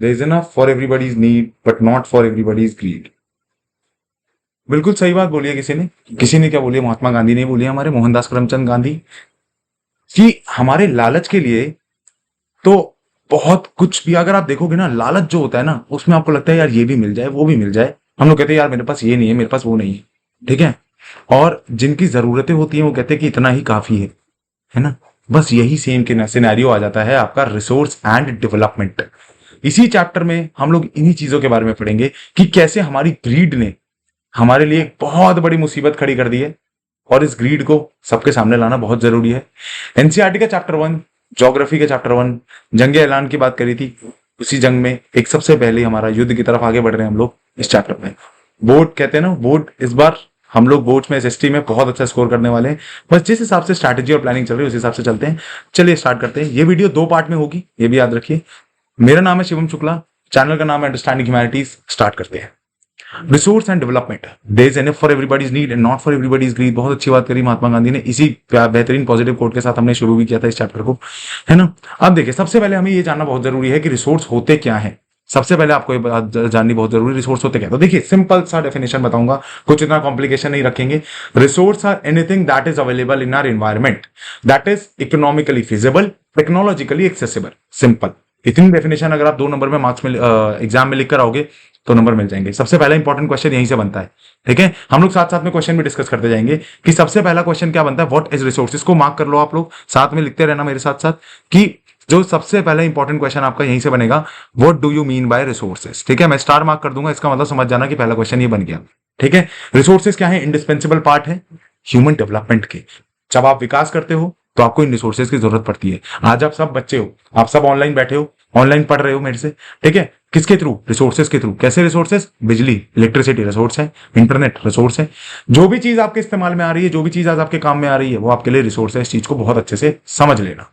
There is enough for everybody's need but not for everybody's greed. बिल्कुल सही बात बोली है किसी ने क्या बोली है, महात्मा गांधी ने बोली है, हमारे मोहनदास करमचंद गांधी, कि हमारे लालच के लिए तो बहुत कुछ भी, अगर आप देखोगे ना, लालच जो होता है ना, उसमें आपको लगता है यार ये भी मिल जाए वो भी मिल जाए। हम लोग कहते हैं यार मेरे पास ये नहीं है, मेरे पास वो नहीं है, ठीक है। और जिनकी जरूरतें होती हैं वो कहते हैं कि इतना ही काफी है ना। बस यही सेम के सिनेरियो आ जाता है आपका रिसोर्स एंड डेवलपमेंट। इसी चैप्टर में हम लोग इन्हीं चीजों के बारे में पढ़ेंगे कि कैसे हमारी ग्रीड ने हमारे लिए एक बहुत बड़ी मुसीबत खड़ी कर दी है, और इस ग्रीड को सबके सामने लाना बहुत जरूरी है। एनसीईआरटी का चैप्टर 1, ज्योग्राफी का चैप्टर 1, जंग ऐलान की बात करी थी, उसी जंग में एक सबसे पहले हमारा युद्ध की तरफ आगे बढ़ रहे हैं हम लोग इस चैप्टर में। बोर्ड कहते हैं ना, बोर्ड इस बार हम लोग बोर्ड में एसएसटी में बहुत अच्छा स्कोर करने वाले हैं। बस जिस हिसाब से स्ट्रैटेजी और प्लानिंग चल रही है उस हिसाब से चलते हैं। चलिए स्टार्ट करते हैं। ये वीडियो 2 पार्ट में होगी, ये भी याद रखिए। मेरा नाम है शिवम शुक्ला, चैनल का नाम है अंडरस्टैंडिंग ह्यूमैनिटीज। स्टार्ट करते हैं। Resource and development, there is enough for everybody's need and not for everybody's greed. बहुत अच्छी बात करी महात्मा गांधी ने, इसी बेहतरीन पॉजिटिव कोट के साथ हमने शुरू भी किया था इस चैप्टर को, है ना। अब देखिए, सबसे पहले हमें ये जानना बहुत जरूरी है कि रिसोर्स होते क्या है। सबसे पहले आपको ये बात जाननी बहुत जरूरी, रिसोर्स होते क्या। तो देखिए, सिंपल सा डेफिनेशन बताऊंगा, कुछ इतना कॉम्प्लिकेशन नहीं रखेंगे। Resource are anything that is available in our environment that is economically feasible, technologically accessible. Simple इतनी डेफिनेशन अगर आप 2 नंबर में मार्क्स में एग्जाम में लिख कर आओगे तो नंबर मिल जाएंगे। सबसे पहला इंपॉर्टेंट क्वेश्चन यहीं से बनता है, ठीक है। हम लोग साथ साथ में क्वेश्चन भी डिस्कस करते जाएंगे कि सबसे पहला क्वेश्चन क्या बनता है, व्हाट इज रिसोर्सेज। को मार्क कर लो आप लोग, साथ में लिखते रहना मेरे साथ साथ, कि जो सबसे पहला इंपॉर्टेंट क्वेश्चन आपका यहीं से बनेगा, what do you mean by resources. ठीक है, मैं स्टार मार्क कर दूंगा, इसका मतलब समझ जाना कि पहला क्वेश्चन ये बन गया, ठीक है। रिसोर्सेज क्या है, इंडिस्पेंसिबल पार्ट है ह्यूमन डेवलपमेंट के। जब आप विकास करते हो तो आपको इन रिसोर्सेज की जरूरत पड़ती है। आज आप सब बच्चे हो, आप सब ऑनलाइन बैठे हो, ऑनलाइन पढ़ रहे हो मेरे से, ठीक है। किसके थ्रू, रिसोर्सेज के थ्रू। कैसे रिसोर्सेज, बिजली इलेक्ट्रिसिटी रिसोर्स है, इंटरनेट रिसोर्स है। जो भी चीज आपके इस्तेमाल में आ रही है, जो भी चीज आज आपके काम में आ रही है, वो आपके लिए रिसोर्स है। इस चीज को बहुत अच्छे से समझ लेना,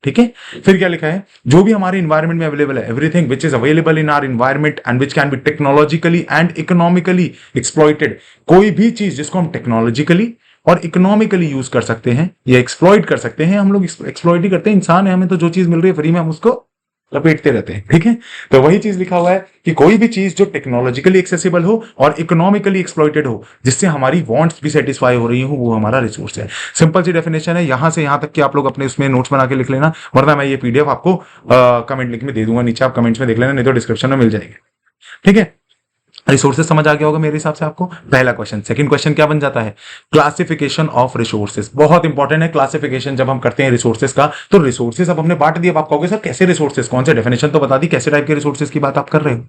ठीक है। फिर क्या लिखा है, जो भी हमारे इन्वायरमेंट में अवेलेबल है, everything which is available in our environment and which can be technologically and economically exploited. कोई भी चीज जिसको हम टेक्नोलॉजिकली और इकोनॉमिकली यूज कर सकते हैं या एक्सप्लॉइट कर सकते हैं, हम लोग एक्सप्लॉइट ही करते हैं। इंसान है, हमें तो जो चीज मिल रही है फ्री में हम उसको लपेटते रहते हैं, ठीक है। तो वही चीज लिखा हुआ है कि कोई भी चीज जो टेक्नोलॉजिकली एक्सेसिबल हो और इकोनॉमिकली एक्सप्लॉइटेड हो, जिससे हमारी वांट्स भी सेटिस्फाई हो रही हो, वो हमारा रिसोर्स है। सिंपल सी डेफिनेशन है, यहां से यहां तक कि आप लोग अपने उसमें नोट्स बना के लिख लेना, वरना मैं ये पीडीएफ आपको कमेंट लिंक में दे दूंगा, नीचे आप कमेंट्स में देख लेना, नहीं तो डिस्क्रिप्शन में मिल जाएगी, ठीक है। रिसोर्सेज समझ आ गया होगा मेरे हिसाब से आपको। पहला क्वेश्चन। सेकंड क्वेश्चन क्या बन जाता है, क्लासिफिकेशन ऑफ रिसोर्सेज। बहुत इंपॉर्टेंट है क्लासिफिकेशन जब हम करते हैं रिसोर्सेज का। तो रिसोर्सेज अब हमने बांट दिया, अब आप कहोगे सर कैसे रिसोर्सेज, कौन से, डेफिनेशन तो बता दी, कैसे टाइप के रिसोर्सेज की बात आप कर रहे हो।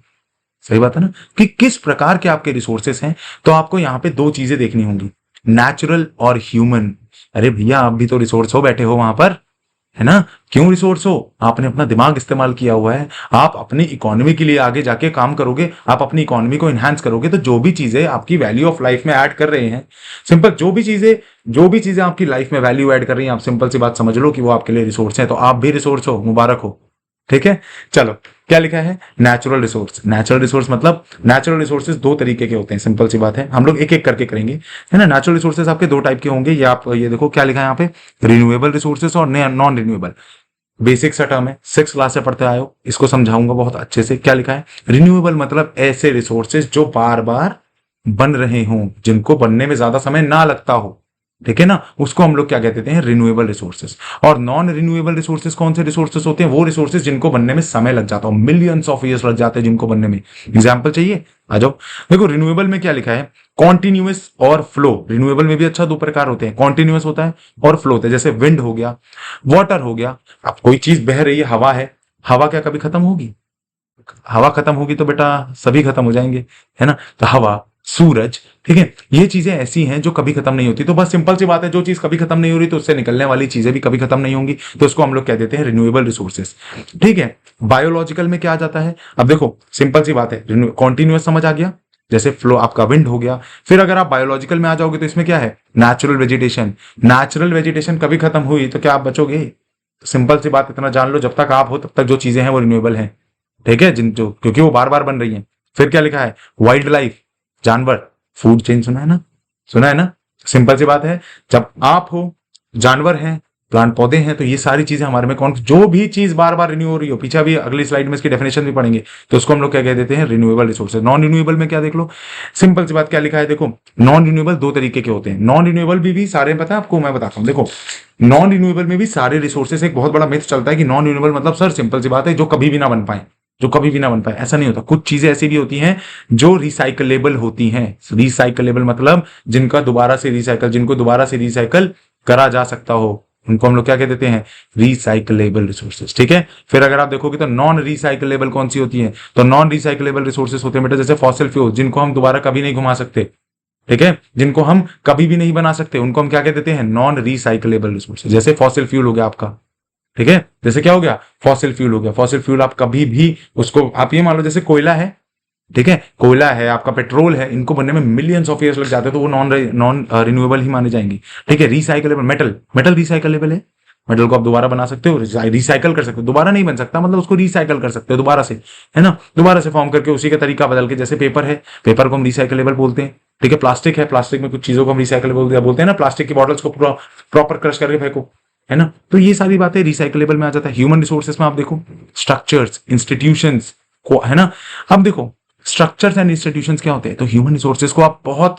सही बात है ना, कि किस प्रकार के आपके रिसोर्सेज हैं। तो आपको यहां पे 2 चीजें देखनी होंगी, नेचुरल और ह्यूमन। अरे भैया, आप भी तो रिसोर्स हो, बैठे हो वहां पर, है ना। क्यों रिसोर्स हो, आपने अपना दिमाग इस्तेमाल किया हुआ है। आप अपनी इकोनॉमी के लिए आगे जाके काम करोगे, आप अपनी इकोनॉमी को एनहांस करोगे, तो जो भी चीजें आपकी वैल्यू ऑफ लाइफ में ऐड कर रहे हैं, सिंपल, जो भी चीजें आपकी लाइफ में वैल्यू ऐड कर रही हैं, आप सिंपल सी बात समझ लो कि वो आपके लिए रिसोर्स है। तो आप भी रिसोर्स हो, मुबारक हो, ठीक है। चलो, क्या लिखा है, नेचुरल रिसोर्स। नेचुरल रिसोर्स मतलब, नेचुरल रिसोर्सेज 2 तरीके के होते हैं, सिंपल सी बात है, हम लोग एक एक करके करेंगे, है ना। नेचुरल रिसोर्सेज आपके 2 टाइप के होंगे, ये आप ये देखो क्या लिखा है यहाँ पे, रिन्यूएबल रिसोर्सेज और नॉन रिन्यूएबल। बेसिक सा टर्म है, 6 क्लास से पढ़ते आए हो, इसको समझाऊंगा बहुत अच्छे से। क्या लिखा है, रिन्यूएबल मतलब ऐसे रिसोर्सेज जो बार बार बन रहे हों, जिनको बनने में ज्यादा समय ना लगता हो, ठीक है ना, उसको हम लोग क्या कहते हैं, रिन्यूएबल रिसोर्सेज। और नॉन रिन्यूएबल रिसोर्सेज कौन से रिसोर्सेज होते हैं, वो रिसोर्सेज जिनको बनने में समय लग जाता हो, मिलियंस ऑफ ईयर्स लग जाते हैं जिनको बनने में। एग्जाम्पल चाहिए, आ जाओ। देखो, रिन्यूएबल में क्या लिखा है, कॉन्टिन्यूअस और फ्लो। रिन्यूएबल में भी अच्छा 2 प्रकार होते हैं, कॉन्टिन्यूअस होता है और फ्लो होता है। जैसे विंड हो गया, वाटर हो गया। अब कोई चीज बह रही है, हवा है, हवा क्या कभी खत्म होगी, हवा खत्म होगी तो बेटा सभी खत्म हो जाएंगे, है ना। तो हवा, सूरज, ठीक है, ये चीजें ऐसी हैं जो कभी खत्म नहीं होती। तो बस सिंपल सी बात है, जो चीज कभी खत्म नहीं हो रही तो उससे निकलने वाली चीजें भी कभी खत्म नहीं होंगी, तो उसको हम लोग कह देते हैं रिन्यूएबल रिसोर्सेज, ठीक है। बायोलॉजिकल में क्या आ जाता है, अब देखो सिंपल सी बात है, कॉन्टिन्यूअस समझ आ गया, जैसे फ्लो आपका विंड हो गया। फिर अगर आप बायोलॉजिकल में आ जाओगे तो इसमें क्या है, नेचुरल वेजिटेशन। नेचुरल वेजिटेशन कभी खत्म हुई तो क्या आप बचोगे, सिंपल सी बात इतना जान लो, जब तक आप हो तब तक जो चीजें हैं वो रिन्यूएबल हैं, ठीक है, जिन जो क्योंकि वो बार बार बन रही हैं। फिर क्या लिखा है, वाइल्ड लाइफ, जानवर, फूड चेन, सुना है ना, सुना है ना। सिंपल सी बात है, जब आप हो, जानवर हैं, प्लांट पौधे हैं। तो ये सारी चीजें हमारे में कौन, जो भी चीज बार बार रिन्यू हो रही हो, पीछे अभी अगली स्लाइड में इसकी डेफिनेशन भी पढ़ेंगे, तो उसको हम लोग क्या कह देते हैं, रिन्यूएबल रिसोर्सेज। नॉन रिन्यूएबल में क्या देख लो, सिंपल सी बात क्या लिखा है, देखो नॉन रिन्यूएबल दो तरीके के होते हैं। नॉन रिन्यूएबल भी सारे पता है आपको, मैं बताता हूँ। देखो नॉन रिन्यूएबल में भी सारे रिसोर्सेज, एक बहुत बड़ा मिथ चलता है कि नॉन रिन्यूएबल मतलब सर सिंपल सी बात है जो कभी भी ना बन पाए, जो कभी भी ना बन पाए। ऐसा नहीं होता, कुछ चीजें ऐसी भी होती हैं जो रिसाइकलेबल होती हैं। रिसाइकलेबल मतलब जिनका दोबारा से रिसाइकल, जिनको दोबारा से रिसाइकल करा जा सकता हो, उनको हम लोग क्या कह देते हैं, रिसाइकलेबल रिसोर्सेज। ठीक है, फिर अगर आप देखोगे तो नॉन रिसाइकलेबल कौन सी होती है, तो नॉन रिसाइकलेबल रिसोर्सेज होते हैं बेटा जैसे फॉसिल फ्यूल, जिनको हम दोबारा कभी नहीं घुमा सकते। ठीक है, जिनको हम कभी भी नहीं बना सकते, उनको हम क्या कह देते हैं, नॉन रिसाइकलेबल रिसोर्सेज। जैसे फॉसिल फ्यूल हो गया आपका, ठीक है, जैसे क्या हो गया, फॉसिल फ्यूल हो गया। फॉसिल फ्यूल आप कभी भी उसको, आप ये मान लो जैसे कोयला है, ठीक है, कोयला है आपका, पेट्रोल है, इनको बनने में मिलियंस ऑफ ईयर्स लग जाते हैं, तो वो नॉन रिन्यूएबल ही माने जाएंगे। ठीक है, रिसाइकलेबल, मेटल, मेटल रिसाइकलेबल है, मेटल को आप दोबारा बना सकते हो, रिसाइकल कर सकते हो। दोबारा नहीं बन सकता मतलब उसको रिसाइकल कर सकते हो दोबारा से, है ना, दोबारा से फॉर्म करके उसी का तरीका बदल के। जैसे पेपर है, पेपर को हम रिसाइकलेबल बोलते हैं। ठीक है, प्लास्टिक है, प्लास्टिक में कुछ चीजों को हम रिसाइकलेबल बोलते हैं ना, प्लास्टिक की बॉटल्स को प्रॉपर क्रश करके फेंको, है ना, तो ये सारी बातें रिसाइकलेबल में आ जाता है। ह्यूमन रिसोर्सेज में आप देखो स्ट्रक्चर्स, इंस्टीट्यूशंस को, है ना, अब देखो स्ट्रक्चर्स एंड इंस्टीट्यूशंस क्या होते हैं, तो ह्यूमन रिसोर्सेज को आप बहुत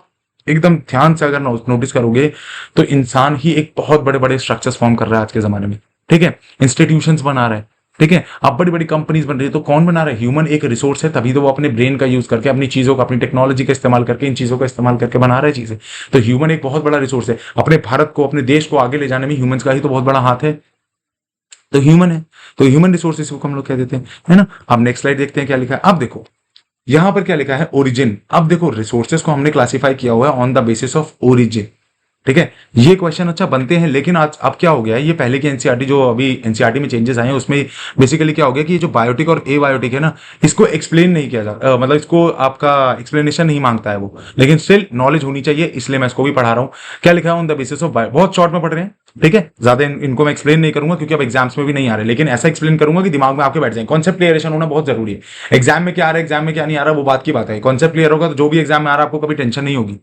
एकदम ध्यान से अगर नोटिस करोगे तो इंसान ही एक बहुत बड़े बड़े स्ट्रक्चर्स फॉर्म कर रहा है आज के जमाने में। ठीक है, इंस्टीट्यूशंस बना रहा है, ठीक है, अब बड़ी बड़ी कंपनीज बन रही है, तो कौन बना रहा है, ह्यूमन एक रिसोर्स है, तभी तो वो अपने ब्रेन का यूज करके, अपनी चीजों का, अपनी टेक्नोलॉजी का इस्तेमाल करके, इन चीजों का इस्तेमाल करके बना रहा है चीजें। तो ह्यूमन एक बहुत बड़ा रिसोर्स है, अपने भारत को, अपने देश को आगे ले जाने में ह्यूमंस का ही तो बहुत बड़ा हाथ है, तो ह्यूमन है, तो ह्यूमन रिसोर्सेज को हम लोग क्या देते हैं, है ना। अब नेक्स्ट स्लाइड देखते हैं क्या लिखा है। अब देखो यहां पर क्या लिखा है, ओरिजिन। अब देखो रिसोर्सेज को हमने क्लासिफाई किया हुआ है on the basis of origin. ठीक है, ये क्वेश्चन अच्छा बनते हैं, लेकिन आज अब क्या हो गया है, ये पहले की एनसीईआरटी, जो अभी एनसीईआरटी में चेंजेस आए हैं, उसमें बेसिकली क्या हो गया कि ये जो बायोटिक और एबायोटिक है ना, इसको एक्सप्लेन नहीं किया जाता, मतलब इसको आपका एक्सप्लेनेशन नहीं मांगता है वो, लेकिन स्टिल नॉलेज होनी चाहिए, इसलिए मैं इसको भी पढ़ा रहा हूँ। क्या लिखा है, ऑन द बेसिस ऑफ, बहुत शॉर्ट में पढ़ रहे हैं, ठीक है, ज्यादा इनको मैं एक्सप्लेन नहीं करूंगा क्योंकि अब एग्जाम्स में भी नहीं आ रहे, लेकिन ऐसा एक्सप्लेन करूंगा कि दिमाग में आपके बैठ जाए। कॉन्सेप्ट क्लियरेशन होना बहुत जरूरी है। एग्जाम में क्या आ रहा है, एग्जाम में क्या नहीं आ रहा, वो बात की बात है। कॉन्सेप्ट क्लियर होगा तो जो भी एग्जाम में आ रहा है आपको कभी टेंशन नहीं होगी।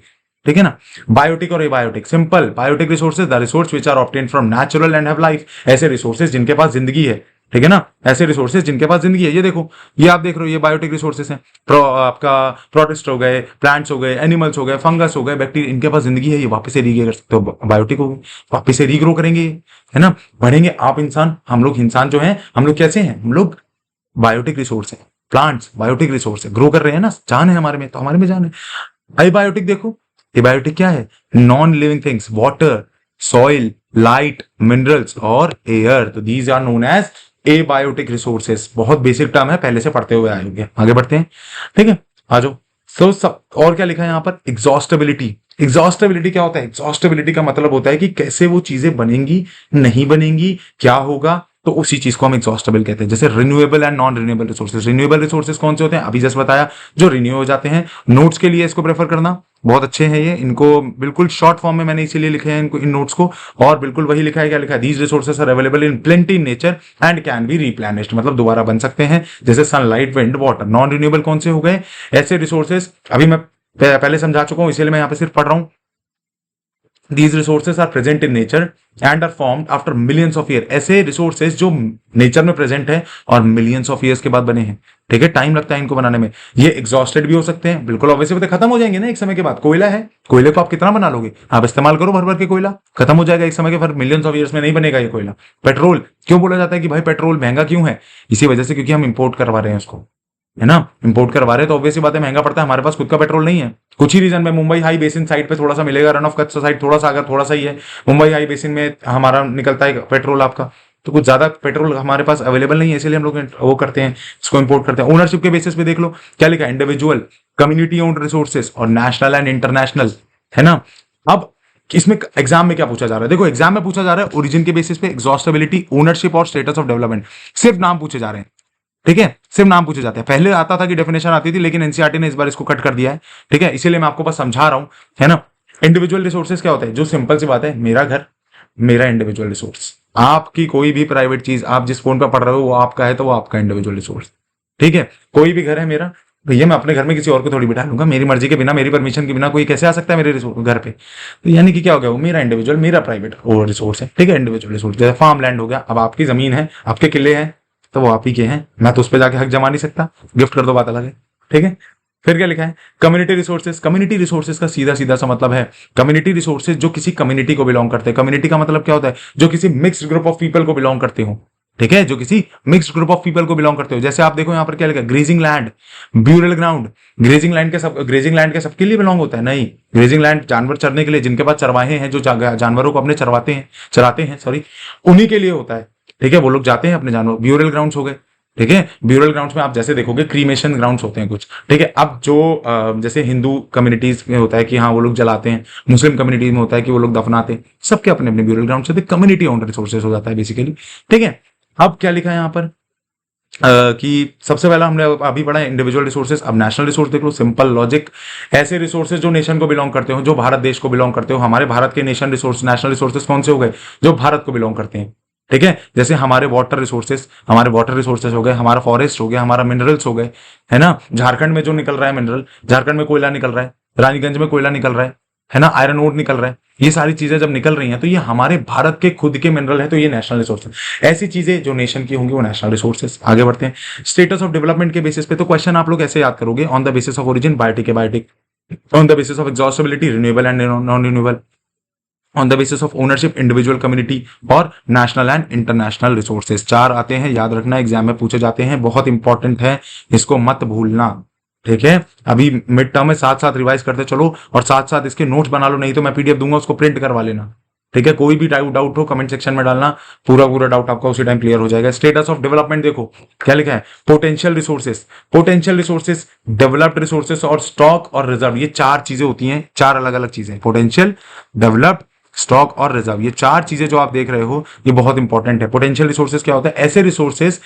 ठीक है ना। बायोटिक और abiotic, simple, biotic resources the resource which are obtain from natural and have life, ऐसे रिसोर्सेज जिनके पास जिंदगी है। ठीक है ना, ऐसे रिसोर्सेज जिनके पास जिंदगी है। ये देखो, ये आप देख रहे हो, ये बायोटिक रिसोर्सेज हैं। आपका प्रोटिस्ट हो गए, प्लांट्स हो गए, एनिमल्स हो गए, फंगस हो गए, बैक्टीरिया, इनके पास जिंदगी है, ये वापस से रीग्रो कर सकते हो, बायोटिक हो गए, वापस से रीग्रो करेंगे, है ना, बढ़ेंगे। आप इंसान, हम लोग इंसान जो है, हम लोग कैसे हैं, हम लोग बायोटिक रिसोर्स है। प्लांट्स बायोटिक रिसोर्स है, ग्रो कर रहे हैं ना, जान है हमारे में, तो हमारे में जान है। एबायोटिक देखो, एबायोटिक क्या है, non living things, water, soil, light, minerals और एयर, तो these are known as abiotic resources. बहुत बेसिक टर्म है, पहले से पढ़ते हुए आए होंगे। आगे बढ़ते हैं, ठीक है, आ जाओ। तो सब और क्या लिखा है यहाँ पर, एग्जॉस्टेबिलिटी। एग्जॉस्टेबिलिटी क्या होता है, एग्जॉस्टेबिलिटी का मतलब होता है कि कैसे वो चीजें बनेंगी, नहीं बनेंगी, क्या होगा, तो उसी चीज को हम एग्जॉस्टेबल कहते हैं। जैसे renewable and non renewable resources. Renewable resources कौन से होते हैं, अभी जस्ट बताया, जो रिन्यू हो जाते हैं। नोट्स के लिए इसको प्रेफर करना, बहुत अच्छे हैं ये, इनको बिल्कुल शॉर्ट फॉर्म में मैंने इसीलिए लिखे हैं इनको, इन नोट्स को, और बिल्कुल वही लिखा है, क्या लिखा है, these resources are available in plenty in nature and can be replenished, मतलब दोबारा बन सकते हैं, जैसे sunlight, wind, water. Non renewable कौन से हो गए, ऐसे रिसोर्सेज, अभी मैं पहले समझा चुका हूं, इसीलिए मैं यहाँ पे सिर्फ पढ़ रहा हूं। These resources are present in nature and are formed after millions of years। ऐसे रिसोर्सेज जो नेचर में प्रेजेंट है और मिलियंस ऑफ ईयर्स के बाद बने हैं। ठीक है, टाइम लगता है इनको बनाने में। ये एग्जॉस्टेड भी हो सकते हैं, बिल्कुल ऑब्वियसली खत्म हो जाएंगे ना एक समय के बाद। कोयला है, कोयले को आप कितना बना लोगे, आप इस्तेमाल करो भर भर के, कोयला खत्म हो जाएगा एक समय के बाद, मिलियंस ऑफ ईयर्स में नहीं बनेगा ये कोयला। पेट्रोल, क्यों बोला जाता है कि भाई पेट्रोल महंगा क्यों है, इसी वजह से क्योंकि हम इंपोर्ट करवा रहे हैं उसको, है ना, इंपोर्ट करवा रहे हैं, तो ऑब्वियसली बात है महंगा पड़ता है। हमारे पास खुद का पेट्रोल नहीं है, कुछ ही रीजन में। मुंबई हाई बेसिन साइड पे थोड़ा सा मिलेगा, रन ऑफ कच्छ साइड थोड़ा सा, अगर थोड़ा सा ही है, मुंबई हाई बेसिन में हमारा निकलता है पेट्रोल आपका, तो कुछ ज्यादा पेट्रोल हमारे पास अवेलेबल नहीं है, इसलिए हम लोग वो करते हैं, इसको इंपोर्ट करते हैं। ओनरशिप के बेसिस पे देख लो, क्या लिखा है, इंडिविजुअल, कम्युनिटी ओन्ड रिसोर्सेज और नेशनल एंड इंटरनेशनल, है ना। अब इसमें एग्जाम में क्या पूछा जा रहा है, देखो एग्जाम में पूछा जा रहा है ओरिजिन के बेसिस पे, एग्जॉस्टेबिलिटी, ओनरशिप और स्टेटस ऑफ डेवलपमेंट, सिर्फ नाम पूछे जा रहे हैं। ठीक है, सिर्फ नाम पूछे जाते हैं। पहले आता था कि डेफिनेशन आती थी, लेकिन एनसीईआरटी ने इस बार इसको कट कर दिया है। ठीक है, इसीलिए मैं आपको बस समझा रहा हूं, है ना। इंडिविजुअल रिसोर्सेज क्या होता है, जो सिंपल सी बात है, मेरा घर, मेरा इंडिविजुअल रिसोर्स। आपकी कोई भी प्राइवेट चीज, आप जिस फोन पर पढ़ रहे हो वो आपका है, तो वो आपका इंडिविजुअल रिसोर्स। ठीक है, कोई भी घर है मेरा, भैया मैं अपने घर में किसी और को थोड़ी बिठा लूंगा, मेरी मर्जी के बिना, मेरी परमिशन के बिना कोई कैसे आ सकता है मेरे घर पे। तो यानी कि क्या हो गया, वो मेरा इंडिविजुअल, मेरा प्राइवेट वो रिसोर्स है, ठीक है, इंडिविजुअल रिसोर्स। जैसे फार्म लैंड हो गया, अब आपकी जमीन है, आपके किले हैं, तो वो आप ही के हैं, मैं तो उस पर जाके हक जमा नहीं सकता, गिफ्ट कर दो बात अलग है, ठीक है। फिर क्या लिखा है, कम्युनिटी रिसोर्सेज। कम्युनिटी रिसोर्सेज का सीधा सीधा सा मतलब है, कम्युनिटी रिसोर्सेज जो किसी कम्युनिटी को बिलोंग करते हैं। कम्युनिटी का मतलब क्या होता है, जो किसी मिक्स्ड ग्रुप ऑफ पीपल को बिलोंग करते हो, ठीक है, जो किसी मिक्स्ड ग्रुप ऑफ पीपल को बिलोंग करते हो। जैसे आप देखो यहाँ पर क्या लिखा है, grazing land, burial ground. Grazing land के सबके लिए बिलोंग होता है? नहीं, ग्रेजिंग लैंड जानवर चरने के लिए, जिनके पास चरवाहे हैं, जो जानवरों को अपने चराते हैं सॉरी, उन्हीं के लिए होता है, ठीक है, वो लोग जाते हैं अपने जानवर। ब्यूरल ग्राउंड्स हो गए, ठीक है। ब्यूरल ग्राउंड्स में आप जैसे देखोगे क्रीमेशन ग्राउंड्स होते हैं कुछ, ठीक है। अब जो जैसे हिंदू कम्युनिटीज में होता है कि हाँ वो लोग जलाते हैं, मुस्लिम कम्युनिटीज में होता है कि वो लोग दफनाते हैं, सबके अपने अपने ब्यूरल ग्राउंड होते हैं, कम्युनिटी ओन्ड रिसोर्सेज हो जाता है बेसिकली, ठीक है। अब क्या लिखा है यहाँ पर कि सबसे पहला हमने अभी पढ़ा इंडिविजुअल रिसोर्सेज। अब नेशनल रिसोर्स देख लो, सिंपल लॉजिक, ऐसे रिसोर्सेज जो नेशन को बिलोंग करते हो, जो भारत देश को बिलोंग करते हो। हमारे भारत के नेशनल रिसोर्सेज कौन से हो गए, जो भारत को बिलोंग करते हैं, ठीक है। जैसे हमारे वाटर रिसोर्सेज हो गए, हमारा फॉरेस्ट हो गया, हमारा मिनरल्स हो गए, है ना। झारखंड में जो निकल रहा है मिनरल, झारखंड में कोयला निकल रहा है, रानीगंज में कोयला निकल रहा है ना, आयरन ओर निकल रहा है। ये सारी चीजें जब निकल रही हैं तो ये हमारे भारत के खुद के मिनरल है, तो ये नेशनल रिसोर्सेज। ऐसी चीजें जो नेशन की होंगी वो नेशनल रिसोर्सेज। आगे बढ़ते हैं, स्टेटस ऑफ डेवलपमेंट के बेसिस पे। तो क्वेश्चन आप लोग ऐसे याद करोगे, on the basis of origin, biotic है biotic, on the basis of exhaustibility, renewable and non renewable, on the basis of ownership, individual, community, और नेशनल एंड इंटरनेशनल रिसोर्सेज। चार आते हैं, याद रखना, एग्जाम में पूछे जाते हैं, बहुत इंपॉर्टेंट है, इसको मत भूलना, ठीक है। अभी मिड टर्म में साथ साथ रिवाइज करते चलो, और साथ साथ इसके नोट्स बना लो, नहीं तो मैं पीडीएफ दूंगा, उसको प्रिंट करवा लेना, ठीक है। कोई भी डाउट हो कमेंट सेक्शन में डालना, पूरा डाउट आपका उसी टाइम क्लियर हो जाएगा। स्टेटस ऑफ डेवलपमेंट देखो क्या लिखा है, पोटेंशियल रिसोर्सेज, डेवलप्ड रिसोर्सेज, और स्टॉक और रिजर्व। ये चार चीजें होती हैं, चार अलग अलग चीजें, पोटेंशियल, डेवलप्ड, स्टॉक और रिजर्व। ये चार चीजें जो आप देख रहे हो ये बहुत इंपॉर्टेंट है। पोटेंशियल रिसोर्सेज क्या होता है, ऐसे रिसोर्सेज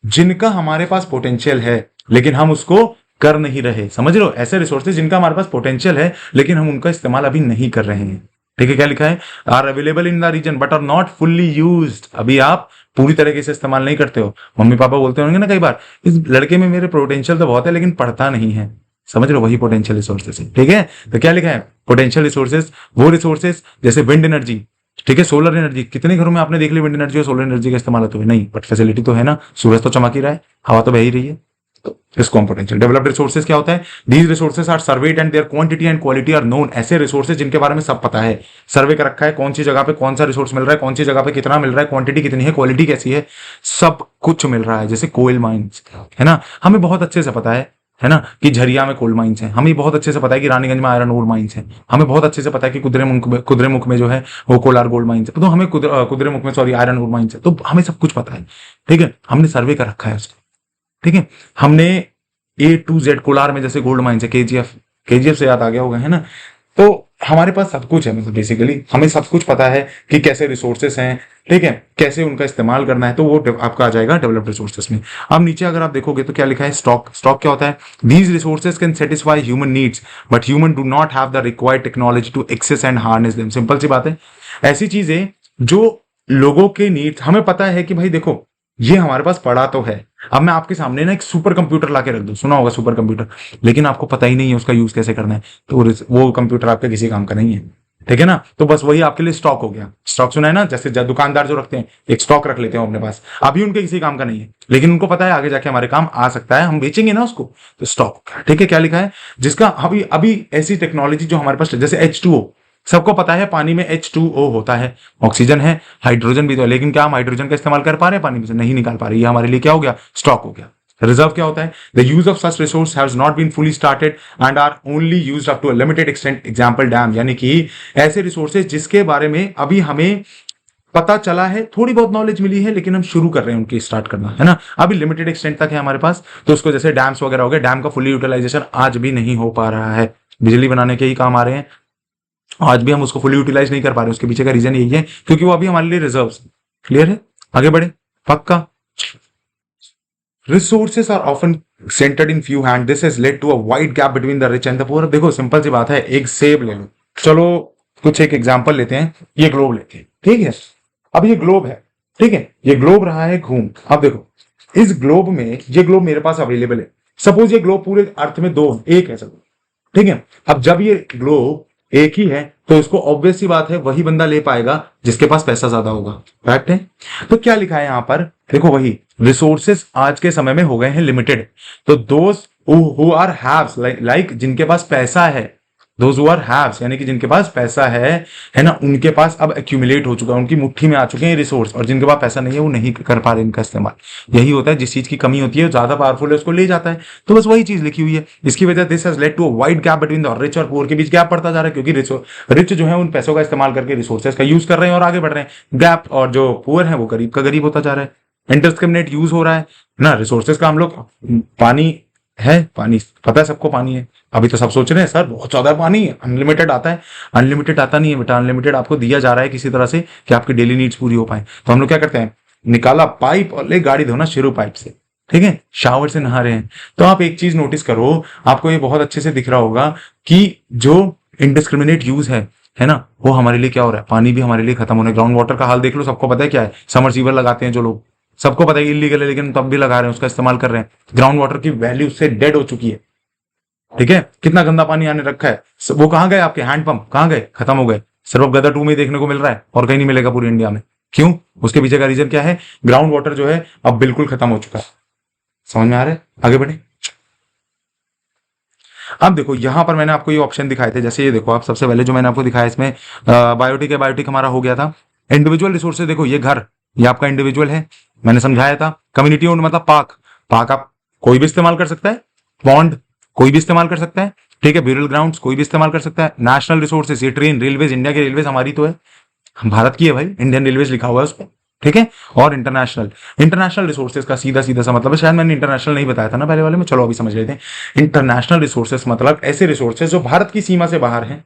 जिनका हमारे पास पोटेंशियल है लेकिन हम उसको कर नहीं रहे, समझ लो, ऐसे रिसोर्सेज जिनका हमारे पास पोटेंशियल है लेकिन हम उनका इस्तेमाल अभी नहीं कर रहे हैं, ठीक है। क्या लिखा है, are available in the region but are not fully used. अभी आप पूरी तरीके से इस्तेमाल नहीं करते हो। मम्मी पापा बोलते होंगे ना कई बार, इस लड़के में मेरे पोटेंशियल तो बहुत है लेकिन पढ़ता नहीं है, समझ लो, वही पोटेंशियल रिसोर्सेज है, ठीक है। तो क्या लिखा है, पोटेंशियल रिसोर्सेज वो रिसोर्सेज जैसे विंड एनर्जी, ठीक है, सोलर एनर्जी। कितने घरों में आपने देख लिया विंड एनर्जी और सोलर एनर्जी का इस्तेमाल होता है? नहीं, बट फैसिलिटी तो है ना, सूरज तो चमक ही रहा है, हवा तो बह ही रही है, तो इसको हम पोटेंशियल। डेवलप्ड रिसोर्सेज क्या होता है, these resources are surveyed and their quantity and quality are known. ऐसे रिसोर्सेज जिनके बारे में सब पता है, सर्वे कर रखा है, कौन सी जगह पे कौन सा रिसोर्स मिल रहा है, कौन सी जगह पे कितना मिल रहा है, क्वांटिटी कितनी है, क्वालिटी कैसी है, सब कुछ मिल रहा है। जैसे कोयल माइंस, है ना, हमें बहुत अच्छे से पता है ना, कि झरिया में कोल माइंस हैं, हमें बहुत अच्छे से पता है कि रानीगंज में आयरन ओर माइंस हैं, हमें बहुत अच्छे से पता है कि कुद्रेमुख में जो है वो कोलार गोल्ड माइंस है, तो हमें कुद्रेमुख में सॉरी आयरन ओर माइंस है, तो हमें सब कुछ पता है, ठीक है। हमने सर्वे कर रखा है उसको, ठीक है। हमने A to Z कोलार में जैसे गोल्ड माइंस है, केजीएफ से याद आ गया होगा, है ना। तो हमारे पास सब कुछ है, मतलब बेसिकली हमें सब कुछ पता है कि कैसे रिसोर्सेस हैं, ठीक है, कैसे उनका इस्तेमाल करना है, तो वो आपका आ जाएगा डेवलप्ड रिसोर्सेस में। अब नीचे अगर आप देखोगे तो क्या लिखा है, स्टॉक क्या होता है, these resources can satisfy human needs but human do not have the required technology to access and harness them. Simple सी बात है, ऐसी चीजें जो लोगों के नीड्स, हमें पता है कि भाई देखो ये हमारे पास पड़ा तो है, अब मैं आपके सामने ना एक सुपर कंप्यूटर लाके रख दूं, सुना होगा सुपर कंप्यूटर, लेकिन आपको पता ही नहीं है उसका यूज कैसे करना है, तो वो कंप्यूटर आपके किसी काम का नहीं है, ठीक है ना। तो बस वही आपके लिए स्टॉक हो गया। स्टॉक सुना है ना, जैसे दुकानदार जो रखते हैं एक स्टॉक रख लेते हैं अपने पास, अभी उनके किसी काम का नहीं है लेकिन उनको पता है आगे जाके हमारे काम आ सकता है, हम बेचेंगे ना उसको, तो स्टॉक हो गया, ठीक है। क्या लिखा है, जिसका अभी अभी ऐसी टेक्नोलॉजी जो हमारे पास, जैसे H2O, सबको पता है पानी में H2O होता है, ऑक्सीजन है, हाइड्रोजन भी तो है, लेकिन क्या हम हाइड्रोजन का इस्तेमाल कर पा रहे हैं पानी में से, नहीं निकाल पा रहे, ये हमारे लिए क्या हो गया, स्टॉक हो गया। रिजर्व क्या होता है, the use of such resource has not been fully started and are only used up to a limited extent, example dam. यानी कि ऐसे रिसोर्सेज जिसके बारे में अभी हमें पता चला है, थोड़ी बहुत नॉलेज मिली है लेकिन हम शुरू कर रहे हैं उनकी स्टार्ट करना, है ना, अभी लिमिटेड एक्सटेंट तक है हमारे पास, तो उसको जैसे डैम्स वगैरह हो गए, डैम का फुली यूटिलाइजेशन आज भी नहीं हो पा रहा है, बिजली बनाने के ही काम आ रहे हैं, आज भी हम उसको फुली यूटिलाइज नहीं कर पा रहे, उसके पीछे का रीजन यही है क्योंकि वो अभी हमारे लिए रिजर्व। क्लियर है, आगे बढ़े, पक्का। Resources are often centred in few hand, this has led to a wide gap between the rich and the poor. देखो सिंपल सी बात है, एक सेब ले लो, चलो कुछ एक एग्जांपल लेते हैं, ये ग्लोब लेते हैं, ठीक है। अब ये ग्लोब है, ठीक है, ये ग्लोब रहा है घूम, अब देखो इस ग्लोब में, ये ग्लोब मेरे पास अवेलेबल है, सपोज ये ग्लोब पूरे अर्थ में दो एक है सब, ठीक है। अब जब ये ग्लोब एक ही है तो इसको ऑब्वियस सी बात है वही बंदा ले पाएगा जिसके पास पैसा ज्यादा होगा, फैक्ट है। तो क्या लिखा है यहां पर, देखो वही रिसोर्सेस आज के समय में हो गए हैं लिमिटेड, तो दोस्त हु आर हैव्स लाइक जिनके पास पैसा है, दोज हु आर हैव्स यानी कि जिनके पास पैसा है ना, उनके पास अब एक्यूमुलेट हो चुका है, उनकी मुट्ठी में आ चुके हैं रिसोर्स, और जिनके पास पैसा नहीं है वो नहीं कर पा रहे इनका इस्तेमाल। यही होता है, जिस चीज की कमी होती है ज्यादा पावरफुल है उसको ले जाता है, तो बस वही चीज लिखी हुई है। इसकी वजह this has led to a wide gap between the rich और पुअर के बीच गैप बढ़ता जा रहा है, क्योंकि रिच जो है उन पैसों का इस्तेमाल करके रिसोर्सेज का यूज कर रहे हैं और आगे बढ़ रहे हैं गैप, और जो पुअर है वो गरीब का गरीब होता जा रहा है। इंडिस्क्रिमिनेट यूज हो रहा है ना रिसोर्सेज का। हम लोग पानी है, पानी पता है सबको पानी है, अभी तो सब सोच रहे हैं सर बहुत ज्यादा पानी अनलिमिटेड आता है, अनलिमिटेड आता नहीं है बेटा, अनलिमिटेड आपको दिया जा रहा है किसी तरह से कि आपकी डेली नीड्स पूरी हो पाए। तो हम लोग क्या करते हैं, निकाला पाइप और ले गाड़ी धोना शुरू पाइप से, ठीक है, शावर से नहा रहे हैं। तो आप एक चीज नोटिस करो, आपको ये बहुत अच्छे से दिख रहा होगा कि जो इनडिस्क्रिमिनेट यूज है ना, वो हमारे लिए क्या हो रहा है, पानी भी हमारे लिए खत्म होने। ग्राउंड वाटर का हाल देख लो, सबको पता है क्या है, समरसीवर लगाते हैं जो लोग, सबको पता है इलीगल है लेकिन तब भी लगा रहे हैं, उसका इस्तेमाल कर रहे हैं। ग्राउंड वाटर की वैल्यू उससे डेड हो चुकी है, ठीक है। कितना गंदा पानी आने रखा है, वो कहां गए, आपके हैंडपंप कहां गए, खत्म हो गए, सिर्फ गदर 2 में देखने को मिल रहा है और कहीं नहीं मिलेगा पूरे इंडिया में। क्यों, उसके पीछे का रीजन क्या है, ग्राउंड वाटर जो है अब बिल्कुल खत्म हो चुका है। समझ में आ रहा है, आगे बढ़े। अब देखो यहां पर मैंने आपको ये ऑप्शन दिखाए थे, जैसे ये देखो आप, सबसे पहले जो मैंने आपको दिखाया इसमें बायोटिक है, बायोटिक हमारा हो गया था। इंडिविजुअल रिसोर्सेज देखो, ये घर ये आपका इंडिविजुअल है, मैंने समझाया था। कम्युनिटी ओन्ड मतलब पार्क, पार्क आप कोई भी इस्तेमाल कर सकता है, पॉन्ड कोई भी इस्तेमाल कर सकता है, ठीक है, ब्यूरल ग्राउंड्स कोई भी इस्तेमाल कर सकता है। नेशनल रिसोर्सेज, ये ट्रेन रेलवेज, इंडिया की रेलवेज हमारी तो है, भारत की है भाई, इंडियन रेलवेज लिखा हुआ है उस पर, ठीक है। और इंटरनेशनल, इंटरनेशनल रिसोर्सेज का सीधा सीधा सा मतलब है, शायद मैंने इंटरनेशनल नहीं बताया था ना पहले वाले में, चलो अभी समझ लेते हैं। इंटरनेशनल रिसोर्सेज मतलब ऐसे रिसोर्सेज जो भारत की सीमा से बाहर हैं